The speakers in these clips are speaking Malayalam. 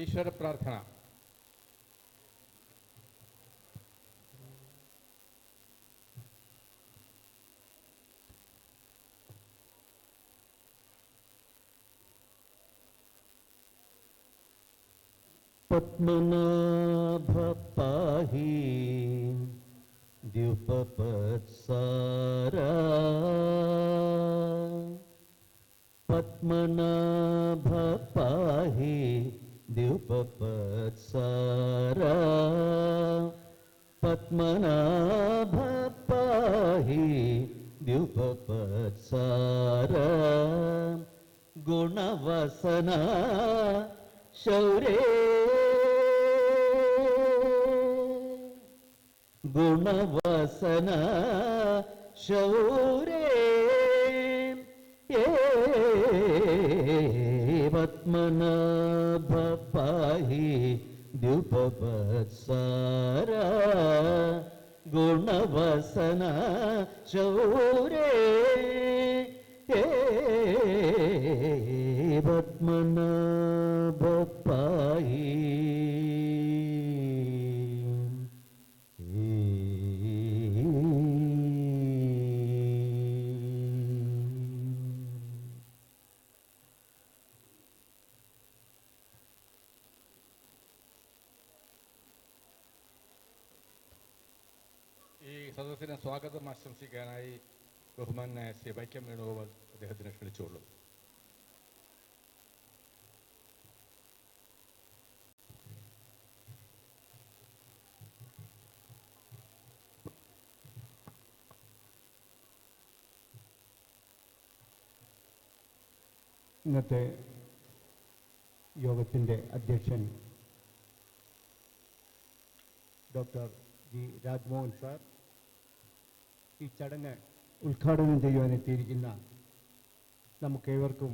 ഈശ്വര പ്രാർത്ഥന. പത്മനാഭ പാഹി ദ്യുപപത്സാര പത്മനാഭ പാഹി ദ്യുപപത്സാര പത്മനാഭ പാഹി ദ്യുപപത്സാര ഗുണവസന ശൗരേ ഗുണവസന ശൗരേ പത്മനാഭ പാഹി ദ്യുപവത്സര ഗുണവസന ശൗരേ പത്മനാഭ പാഹി ഈ സദസ്സിനെ സ്വാഗതം ആശംസിക്കാനായി ബഹുമാനായ ശ്രീ വൈക്കം വേണുഗോപാൽ അദ്ദേഹത്തിനെ ക്ഷണിച്ചുകൊള്ളു. ഇന്നത്തെ യോഗത്തിൻ്റെ അധ്യക്ഷൻ ഡോക്ടർ ജി രാജ്മോഹൻ സാർ, ഈ ചടങ്ങ് ഉദ്ഘാടനം ചെയ്യുവാനെത്തിയിരിക്കുന്ന നമുക്കേവർക്കും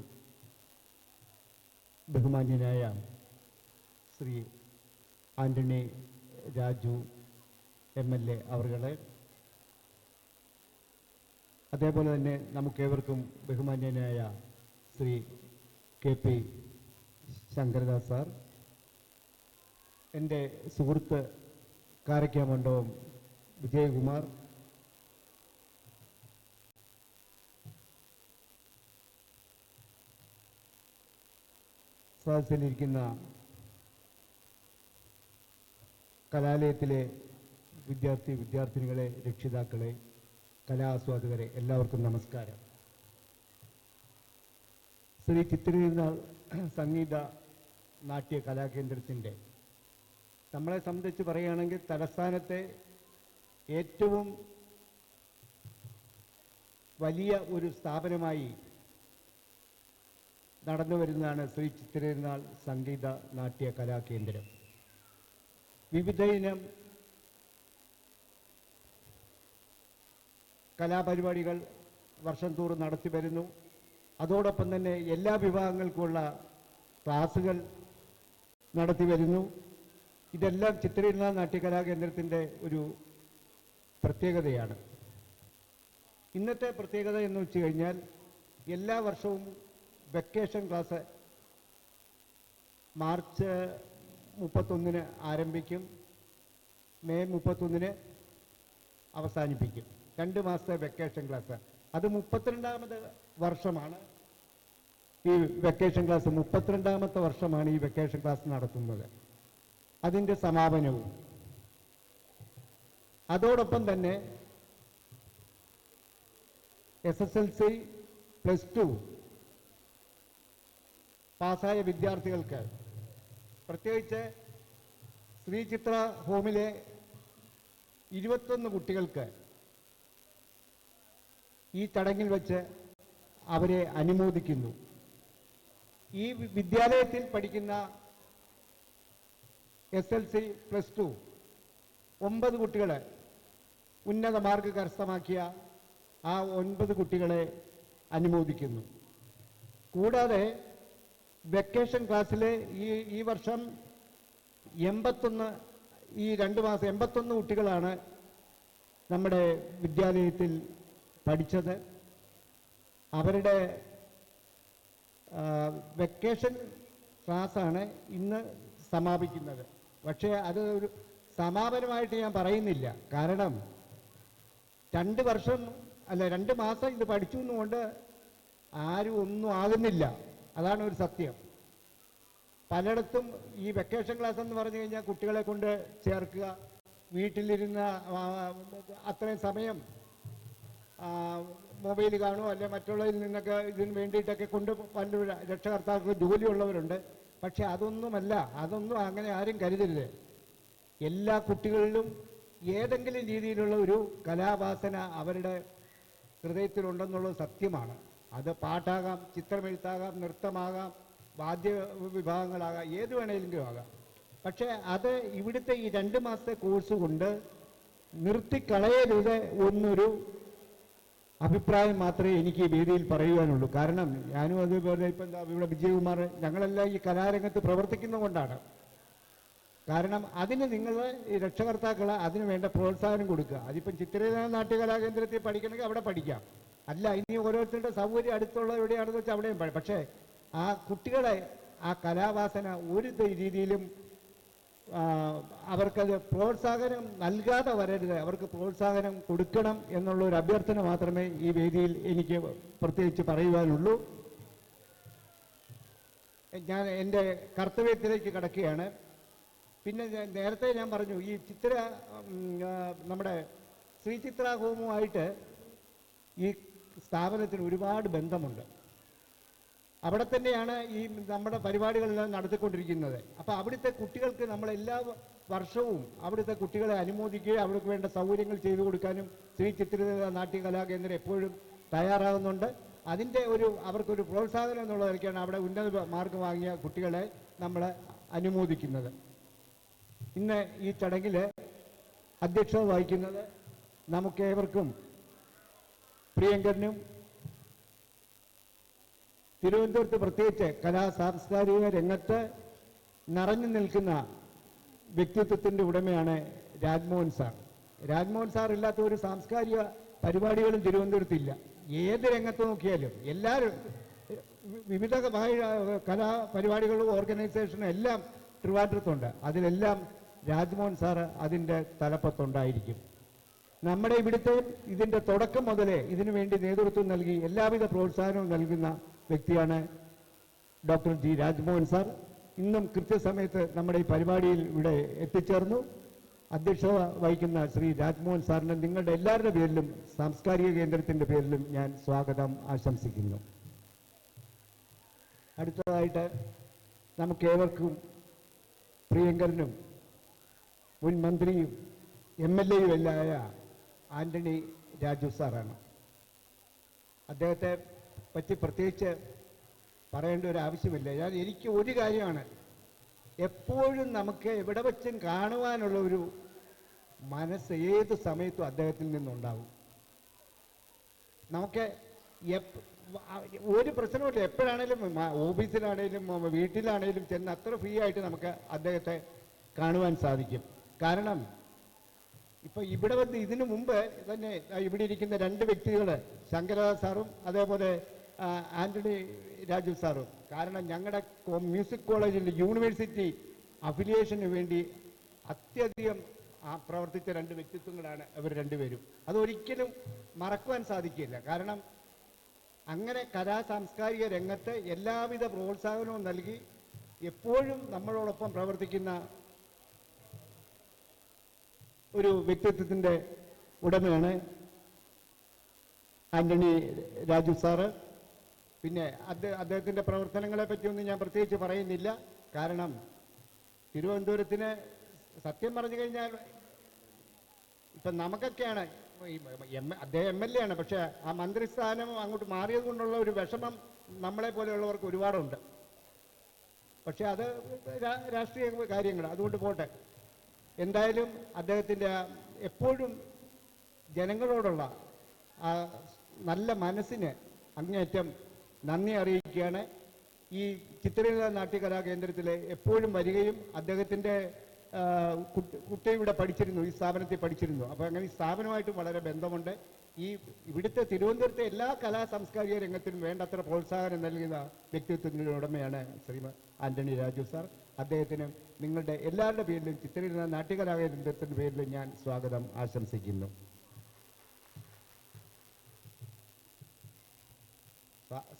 ബഹുമാന്യനായ ശ്രീ ആൻ്റണി രാജു MLA അവറുകളെ, അതേപോലെ തന്നെ നമുക്കേവർക്കും ബഹുമാന്യനായ ശ്രീ KP ശങ്കരദാസ് സാർ, എൻ്റെ സുഹൃത്ത് കാരയ്ക്കാമണ്ഡപം വിജയകുമാർ, സദസ്സിലിരിക്കുന്ന കലാലയത്തിലെ വിദ്യാർത്ഥിനികളെ, രക്ഷിതാക്കളെ, കലാസ്വാദകരെ, എല്ലാവർക്കും നമസ്കാരം. ശ്രീ ചിത്തിരനാൾ സംഗീത നാട്യ കലാകേന്ദ്രത്തിൻ്റെ നമ്മളെ സംബന്ധിച്ച് പറയുകയാണെങ്കിൽ തലസ്ഥാനത്തെ ഏറ്റവും വലിയ ഒരു സ്ഥാപനമായി നടന്നു വരുന്നതാണ് ശ്രീ ചിത്തിരനാൾ സംഗീത നാട്യ കലാകേന്ദ്രം. വിവിധ ഇനം കലാപരിപാടികൾ വർഷം തോറും നടത്തി വരുന്നു. അതോടൊപ്പം തന്നെ എല്ലാ വിഭാഗങ്ങൾക്കുമുള്ള ക്ലാസുകൾ നടത്തി വരുന്നു. ഇതെല്ലാം ചിത്തിരനാൾ നാട്യകലാകേന്ദ്രത്തിൻ്റെ ഒരു പ്രത്യേകതയാണ്. ഇന്നത്തെ പ്രത്യേകത എന്ന് വെച്ച് കഴിഞ്ഞാൽ എല്ലാ വർഷവും വെക്കേഷൻ ക്ലാസ് മാർച്ച് 31 ആരംഭിക്കും, മെയ് 31 അവസാനിപ്പിക്കും. 2 മാസത്തെ വെക്കേഷൻ ക്ലാസ്. അത് 32ാമത് വർഷമാണ് ഈ വെക്കേഷൻ ക്ലാസ്. 32ാമത്തെ വർഷമാണ് ഈ വെക്കേഷൻ ക്ലാസ് നടത്തുന്നത്. അതിൻ്റെ സമാപനവും അതോടൊപ്പം തന്നെ SSLC +2 പാസ്സായ വിദ്യാർത്ഥികൾക്ക്, പ്രത്യേകിച്ച് ശ്രീചിത്ര ഹോമിലെ 21 കുട്ടികൾക്ക് ഈ ചടങ്ങിൽ വെച്ച് അവരെ അനുമോദിക്കുന്നു. ഈ വിദ്യാലയത്തിൽ പഠിക്കുന്ന SLC +2 9 കുട്ടികളെ ഉന്നത മാർക്ക് കരസ്ഥമാക്കിയ ആ 9 കുട്ടികളെ അനുമോദിക്കുന്നു. കൂടാതെ വെക്കേഷൻ ക്ലാസ്സിൽ ഈ വർഷം 81 ഈ 2 മാസം 81 കുട്ടികളാണ് നമ്മുടെ വിദ്യാലയത്തിൽ പഠിച്ചത്. അവരുടെ വെക്കേഷൻ ക്ലാസ്സാണ് ഇന്ന് സമാപിക്കുന്നത്. പക്ഷേ അത് ഒരു സമാപനമായിട്ട് ഞാൻ പറയുന്നില്ല. കാരണം 2 വർഷം അല്ല 2 മാസം ഇത് പഠിച്ചു എന്നുകൊണ്ട് ആരും ഒന്നും ആകുന്നില്ല. അതാണ് ഒരു സത്യം. പലയിടത്തും ഈ വെക്കേഷൻ ക്ലാസ് എന്ന് പറഞ്ഞു കഴിഞ്ഞാൽ കുട്ടികളെ കൊണ്ട് ചേർക്കുക, വീട്ടിലിരുന്ന അത്രയും സമയം മൊബൈൽ കാണുമോ അല്ലെ മറ്റുള്ളതിൽ നിന്നൊക്കെ ഇതിന് വേണ്ടിയിട്ടൊക്കെ കൊണ്ട് പല രക്ഷകർത്താക്കൾക്ക് ജോലിയുള്ളവരുണ്ട്. പക്ഷെ അതൊന്നും അങ്ങനെ ആരും കരുതരുത്. എല്ലാ കുട്ടികളിലും ഏതെങ്കിലും രീതിയിലുള്ള ഒരു കലാവാസന അവരുടെ ഹൃദയത്തിലുണ്ടെന്നുള്ളത് സത്യമാണ്. അത് പാട്ടാകാം, ചിത്രമെഴുത്താകാം, നൃത്തമാകാം, വാദ്യ വിഭാഗങ്ങളാകാം, ഏത് വേണമെങ്കിലും ആകാം. പക്ഷേ അത് ഇവിടുത്തെ ഈ 2 മാസത്തെ കോഴ്സ് കൊണ്ട് നിർത്തിക്കളയരുത് എന്നൊരു അഭിപ്രായം മാത്രമേ എനിക്ക് ഈ വേദിയിൽ പറയുവാനുള്ളൂ. കാരണം ഞാനും അതുപോലെ ഇപ്പം എന്താ ഇവിടെ വിജയകുമാർ, ഞങ്ങളെല്ലാം ഈ കലാരംഗത്ത് പ്രവർത്തിക്കുന്നതുകൊണ്ടാണ്. കാരണം അതിന് നിങ്ങൾ ഈ രക്ഷകർത്താക്കൾ അതിന് വേണ്ട പ്രോത്സാഹനം കൊടുക്കുക. അതിപ്പം ചിത്രരചന നാട്യകലാകേന്ദ്രത്തിൽ പഠിക്കണമെങ്കിൽ അവിടെ പഠിക്കാം. അല്ല ഇനി ഓരോരുത്തരുടെ സൗകര്യം അടുത്തുള്ള എവിടെയാണെന്ന് വെച്ചാൽ അവിടെയും പക്ഷേ ആ കുട്ടികളെ ആ കലാവാസന ഒരു രീതിയിലും അവർക്കത് പ്രോത്സാഹനം നൽകാതെ വരരുത്. അവർക്ക് പ്രോത്സാഹനം കൊടുക്കണം എന്നുള്ള ഒരു അഭ്യർത്ഥന മാത്രമേ ഈ വേദിയിൽ എനിക്ക് പ്രത്യേകിച്ച് പറയുവാനുള്ളൂ. ഞാൻ എൻ്റെ കർത്തവ്യത്തിലേക്ക് കടക്കുകയാണ്. പിന്നെ നേരത്തെ ഞാൻ പറഞ്ഞു ഈ നമ്മുടെ ശ്രീ ചിത്ര ഹോമുമായിട്ട് ഈ സ്ഥാപനത്തിന് ഒരുപാട് ബന്ധമുണ്ട്. അവിടെ തന്നെയാണ് ഈ നമ്മുടെ പരിപാടികളെല്ലാം നടത്തിക്കൊണ്ടിരിക്കുന്നത്. അപ്പോൾ അവിടുത്തെ കുട്ടികൾക്ക് നമ്മളെല്ലാ വർഷവും അവിടുത്തെ കുട്ടികളെ അനുമോദിക്കുകയും അവർക്ക് വേണ്ട സൗകര്യങ്ങൾ ചെയ്തു കൊടുക്കാനും ശ്രീ ചിത്ര നാട്യകലാകേന്ദ്രം എപ്പോഴും തയ്യാറാകുന്നുണ്ട്. അതിൻ്റെ അവർക്കൊരു പ്രോത്സാഹനം എന്നുള്ള നിലയ്ക്കാണ് അവിടെ ഉന്നത മാർക്ക് വാങ്ങിയ കുട്ടികളെ നമ്മൾ അനുമോദിക്കുന്നത്. ഇന്ന് ഈ ചടങ്ങിൽ അധ്യക്ഷത വഹിക്കുന്നത് നമുക്കേവർക്കും പ്രിയങ്കരനും തിരുവനന്തപുരത്ത് പ്രത്യേകിച്ച് സാംസ്കാരിക രംഗത്ത് നിറഞ്ഞു നിൽക്കുന്ന വ്യക്തിത്വത്തിൻ്റെ ഉടമയാണ് രാജ്മോഹൻ സാർ. രാജ്മോഹൻ സാർ ഇല്ലാത്ത ഒരു സാംസ്കാരിക പരിപാടികളും തിരുവനന്തപുരത്തില്ല. ഏത് രംഗത്ത് നോക്കിയാലും എല്ലാവരും വിവിധ കലാപരിപാടികളും ഓർഗനൈസേഷനും എല്ലാം ട്രിവാൻഡ്രത്തുണ്ട്. അതിലെല്ലാം രാജ്മോഹൻ സാറ് അതിൻ്റെ തലപ്പത്തുണ്ടായിരിക്കും. നമ്മുടെ ഇവിടുത്തെ ഇതിൻ്റെ തുടക്കം മുതലേ ഇതിനു വേണ്ടി നേതൃത്വം നൽകി എല്ലാവിധ പ്രോത്സാഹനവും നൽകുന്ന വ്യക്തിയാണ് ഡോക്ടർ ജി രാജ്മോഹൻ സാർ. ഇന്നും കൃത്യസമയത്ത് നമ്മുടെ ഈ പരിപാടിയിൽ ഇവിടെ എത്തിച്ചേർന്നു. അധ്യക്ഷത വഹിക്കുന്ന ശ്രീ രാജ്മോഹൻ സാറിന് നിങ്ങളുടെ എല്ലാവരുടെ പേരിലും സാംസ്കാരിക കേന്ദ്രത്തിൻ്റെ പേരിലും ഞാൻ സ്വാഗതം ആശംസിക്കുന്നു. അടുത്തതായിട്ട് നമുക്കേവർക്കും പ്രിയങ്കരനും മുൻ മന്ത്രിയും MLA യും എല്ലായ ആന്റണി രാജു സാറാണ്. അദ്ദേഹത്തെ പറ്റി പ്രത്യേകിച്ച് പറയേണ്ട ഒരു ആവശ്യമില്ല. എനിക്ക് ഒരു കാര്യമാണ് എപ്പോഴും നമുക്ക് എവിടെ വെച്ചും കാണുവാനുള്ള ഒരു മനസ്സ് ഏത് സമയത്തും അദ്ദേഹത്തിൽ നിന്നുണ്ടാവും. നമുക്ക് ഒരു പ്രശ്നമില്ല. എപ്പോഴാണേലും ഓഫീസിലാണേലും വീട്ടിലാണേലും ചെന്ന് അത്ര ഫ്രീ ആയിട്ട് നമുക്ക് അദ്ദേഹത്തെ കാണുവാൻ സാധിക്കും. കാരണം ഇപ്പം ഇവിടെ വന്ന് ഇതിനു മുമ്പ് തന്നെ ഇവിടെ ഇരിക്കുന്ന 2 വ്യക്തികൾ, ശങ്കരദാസ് സാറും അതേപോലെ ആന്റണി രാജു സാറും, കാരണം ഞങ്ങളുടെ മ്യൂസിക് കോളേജിൻ്റെ യൂണിവേഴ്സിറ്റി അഫിലിയേഷന് വേണ്ടി അത്യധികം പ്രവർത്തിച്ച 2 വ്യക്തിത്വങ്ങളാണ് ഇവർ 2 പേരും. അതൊരിക്കലും മറക്കുവാൻ സാധിക്കില്ല. കാരണം അങ്ങനെ സാംസ്കാരിക രംഗത്ത് എല്ലാവിധ പ്രോത്സാഹനവും നൽകി എപ്പോഴും നമ്മളോടൊപ്പം പ്രവർത്തിക്കുന്ന ഒരു വ്യക്തിത്വത്തിൻ്റെ ഉടമയാണ് ആന്റണി രാജു സാറ്. പിന്നെ അദ്ദേഹത്തിൻ്റെ പ്രവർത്തനങ്ങളെ പറ്റിയൊന്നും ഞാൻ പ്രത്യേകിച്ച് പറയുന്നില്ല. കാരണം തിരുവനന്തപുരത്തിന് സത്യം പറഞ്ഞു കഴിഞ്ഞാൽ ഇപ്പം നമുക്കൊക്കെയാണ് അദ്ദേഹം MLA ആണ്. പക്ഷേ ആ മന്ത്രിസ്ഥാനം അങ്ങോട്ട് മാറിയത് കൊണ്ടുള്ള ഒരു വിഷമം നമ്മളെ പോലെയുള്ളവർക്ക് ഒരുപാടുണ്ട്. പക്ഷെ അത് രാഷ്ട്രീയ കാര്യങ്ങൾ, അതുകൊണ്ട് പോട്ടെ. എന്തായാലും അദ്ദേഹത്തിൻ്റെ എപ്പോഴും ജനങ്ങളോടുള്ള ആ നല്ല മനസ്സിന് അങ്ങേയറ്റം നന്ദി അറിയിക്കുകയാണ്. ഈ ചിത്രരചന നാട്യകലാകേന്ദ്രത്തിൽ എപ്പോഴും വരികയും അദ്ദേഹത്തിൻ്റെ കുട്ടി ഇവിടെ പഠിച്ചിരുന്നു, ഈ സ്ഥാപനത്തിൽ പഠിച്ചിരുന്നു. അപ്പോൾ അങ്ങനെ ഈ സ്ഥാപനമായിട്ട് വളരെ ബന്ധമുണ്ട്. ഇവിടുത്തെ തിരുവനന്തപുരത്തെ എല്ലാ സാംസ്കാരിക രംഗത്തിനും വേണ്ടത്ര പ്രോത്സാഹനം നൽകുന്ന വ്യക്തിത്വത്തിൻ്റെ ഉടമയാണ് ശ്രീ ആന്റണി രാജു സാർ. അദ്ദേഹത്തിന് നിങ്ങളുടെ എല്ലാവരുടെ പേരിലും ചിത്രരചന നാട്യകലാകേന്ദ്രത്തിൻ്റെ പേരിലും ഞാൻ സ്വാഗതം ആശംസിക്കുന്നു.